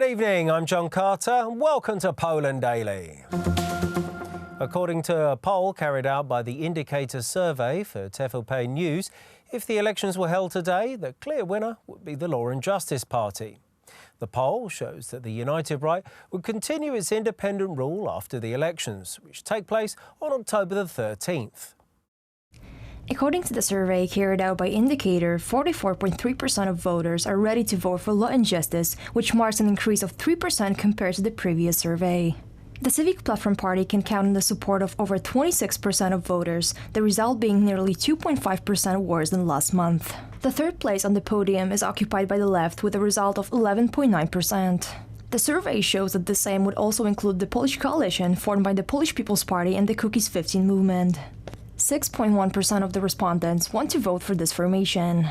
evening, I'm John Carter and welcome to Poland Daily. According to a poll carried out by the Indicator survey for TVP News, if the elections were held today, the clear winner would be the Law and Justice Party. The poll shows that the United Right would continue its independent rule after the elections, which take place on October the 13th. According to the survey carried out by Indicator, 44.3% of voters are ready to vote for Law and Justice, which marks an increase of 3% compared to the previous survey. The Civic Platform Party can count on the support of over 26% of voters, the result being nearly 2.5% worse than last month. The third place on the podium is occupied by the left with a result of 11.9%. The survey shows that the same would also include the Polish coalition formed by the Polish People's Party and the Cookies 15 movement. 6.1% of the respondents want to vote for this formation.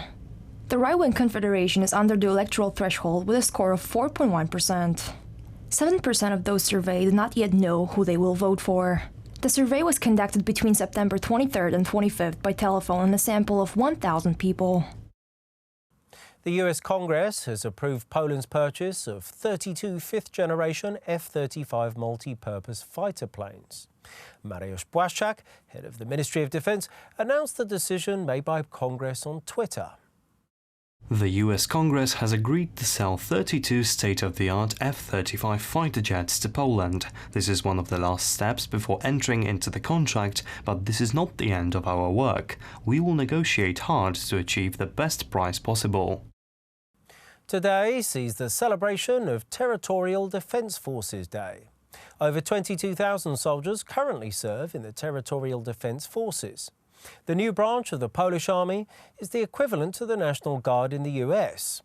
The right-wing Confederation is under the electoral threshold with a score of 4.1%. 7% of those surveyed do not yet know who they will vote for. The survey was conducted between September 23rd and 25th by telephone on a sample of 1,000 people. The US Congress has approved Poland's purchase of 32 fifth-generation F-35 multi-purpose fighter planes. Mariusz Błaszczak, head of the Ministry of Defense, announced the decision made by Congress on Twitter. The US Congress has agreed to sell 32 state-of-the-art F-35 fighter jets to Poland. This is one of the last steps before entering into the contract, but this is not the end of our work. We will negotiate hard to achieve the best price possible. Today sees the celebration of Territorial Defence Forces Day. Over 22,000 soldiers currently serve in the Territorial Defence Forces. The new branch of the Polish Army is the equivalent to the National Guard in the US.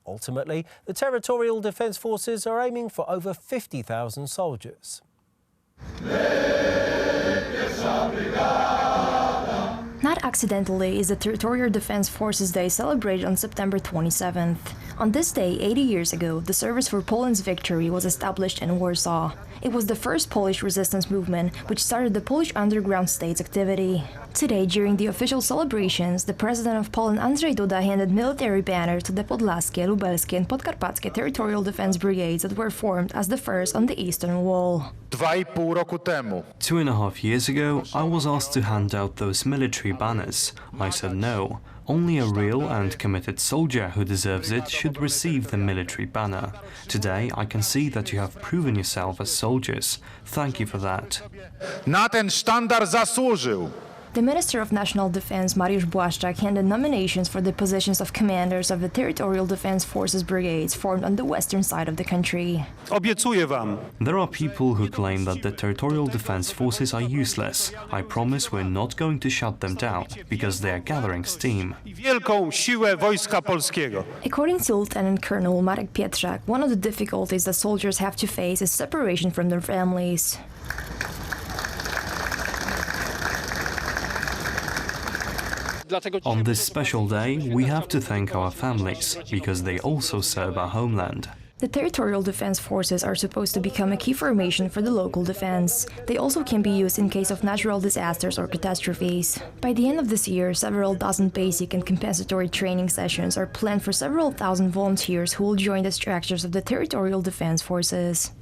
Ultimately, the Territorial Defence Forces are aiming for over 50,000 soldiers. Not accidentally is the Territorial Defence Forces Day celebrated on September 27th. On this day, 80 years ago, the Service for Poland's Victory was established in Warsaw. It was the first Polish resistance movement which started the Polish underground state's activity. Today, during the official celebrations, the President of Poland Andrzej Duda handed military banners to the Podlaskie, Lubelskie and Podkarpackie Territorial Defence Brigades that were formed as the first on the Eastern Wall. 2,5 roku temu. 2.5 years ago, I was asked to hand out those military banners. I said no. Only a real and committed soldier who deserves it should receive the military banner. Today, I can see that you have proven yourself as soldiers. Thank you for that. Na ten sztandar zasłużył. The Minister of National Defense, Mariusz Błaszczak, handed nominations for the positions of commanders of the Territorial Defense Forces brigades formed on the western side of the country. Obiecuję wam. There are people who claim that the Territorial Defense Forces are useless. I promise we're not going to shut them down, because they are gathering steam. Wielką siłę Wojska Polskiego. According to Lieutenant Colonel Marek Pietrzak, one of the difficulties that soldiers have to face is separation from their families. On this special day, we have to thank our families, because they also serve our homeland. The Territorial Defense Forces are supposed to become a key formation for the local defense. They also can be used in case of natural disasters or catastrophes. By the end of this year, several dozen basic and compensatory training sessions are planned for several thousand volunteers who will join the structures of the Territorial Defense Forces.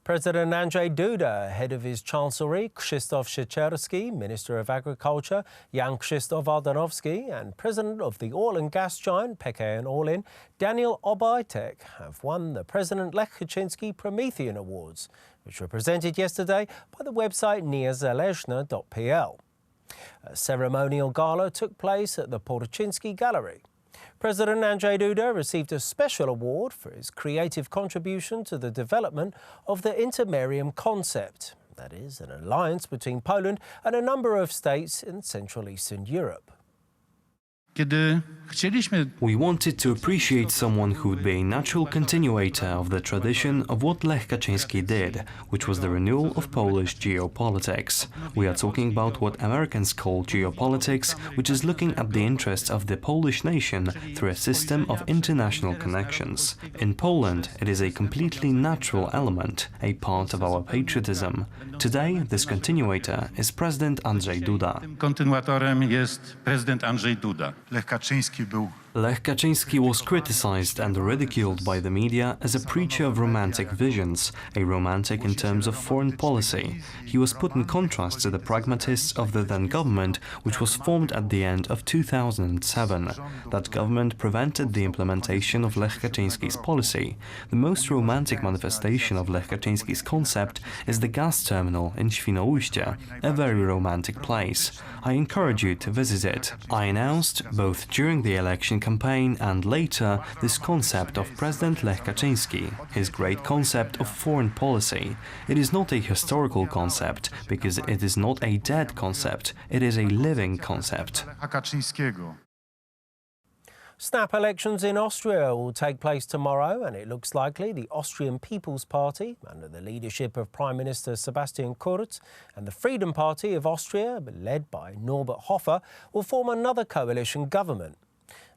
President Andrzej Duda, head of his Chancellery, Krzysztof Siekierski, Minister of Agriculture, Jan Krzysztof Ardanowski, and President of the oil and gas giant PKN Orlen, Daniel Obajtek, have won the President Lech Kaczynski Promethean Awards, which were presented yesterday by the website niezależne.pl. A ceremonial gala took place at the Porociński Gallery. President Andrzej Duda received a special award for his creative contribution to the development of the intermarium concept, that is, an alliance between Poland and a number of states in Central Eastern Europe. We wanted to appreciate someone who would be a natural continuator of the tradition of what Lech Kaczyński did, which was the renewal of Polish geopolitics. We are talking about what Americans call geopolitics, which is looking at the interests of the Polish nation through a system of international connections. In Poland, it is a completely natural element, a part of our patriotism. Today, this continuator is President Andrzej Duda. Kontynuatorem jest prezydent Andrzej Duda. Lech Kaczyński był Lech Kaczyński was criticized and ridiculed by the media as a preacher of romantic visions, a romantic in terms of foreign policy. He was put in contrast to the pragmatists of the then government, which was formed at the end of 2007. That government prevented the implementation of Lech Kaczyński's policy. The most romantic manifestation of Lech Kaczyński's concept is the gas terminal in Świnoujście, a very romantic place. I encourage you to visit it. I announced, both during the election campaign and later, this concept of President Lech Kaczyński, his great concept of foreign policy. It is not a historical concept, because it is not a dead concept, it is a living concept. Lecha Kaczyńskiego. Snap elections in Austria will take place tomorrow, and it looks likely the Austrian People's Party, under the leadership of Prime Minister Sebastian Kurz, and the Freedom Party of Austria, led by Norbert Hofer, will form another coalition government.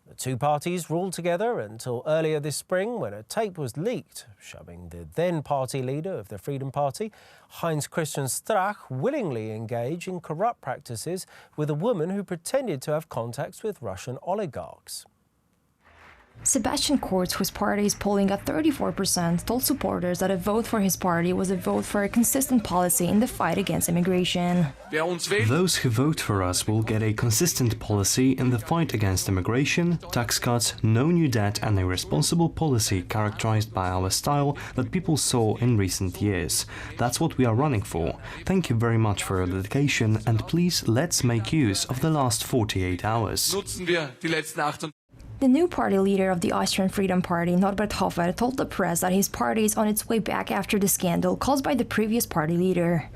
The two parties ruled together until earlier this spring, when a tape was leaked showing the then party leader of the Freedom Party, Heinz-Christian Strache, willingly engage in corrupt practices with a woman who pretended to have contacts with Russian oligarchs. Sebastian Kurz, whose party is polling at 34%, told supporters that a vote for his party was a vote for a consistent policy in the fight against immigration. Those who vote for us will get a consistent policy in the fight against immigration, tax cuts, no new debt and a responsible policy characterized by our style that people saw in recent years. That's what we are running for. Thank you very much for your dedication, and please let's make use of the last 48 hours. The new party leader of the Austrian Freedom Party, Norbert Hofer, told the press that his party is on its way back after the scandal caused by the previous party leader.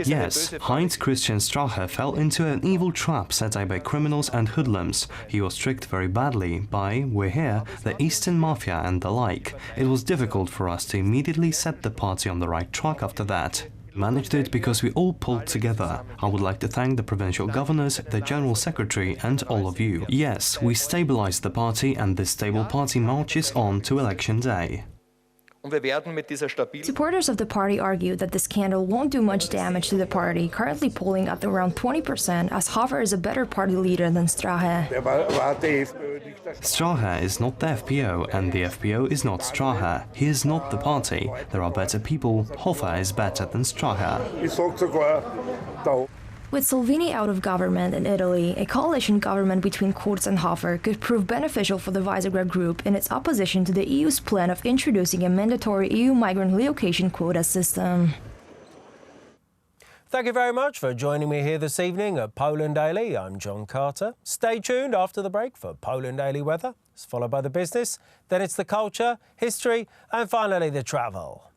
Yes, Heinz-Christian Strache fell into an evil trap set by criminals and hoodlums. He was tricked very badly by, we hear, the Eastern Mafia and the like. It was difficult for us to immediately set the party on the right track after that. Managed it because we all pulled together. I would like to thank the provincial governors, the general secretary and all of you. Yes, we stabilized the party, and this stable party marches on to election day. Supporters of the party argue that the scandal won't do much damage to the party, currently polling at around 20%, as Hofer is a better party leader than Strache. Strache is not the FPO, and the FPO is not Strache. He is not the party. There are better people. Hofer is better than Strache. With Salvini out of government in Italy, a coalition government between Kurz and Hofer could prove beneficial for the Visegrad Group in its opposition to the EU's plan of introducing a mandatory EU migrant relocation quota system. Thank you very much for joining me here this evening at Poland Daily. I'm John Carter. Stay tuned after the break for Poland Daily Weather. It's followed by the business, then it's the culture, history and finally the travel.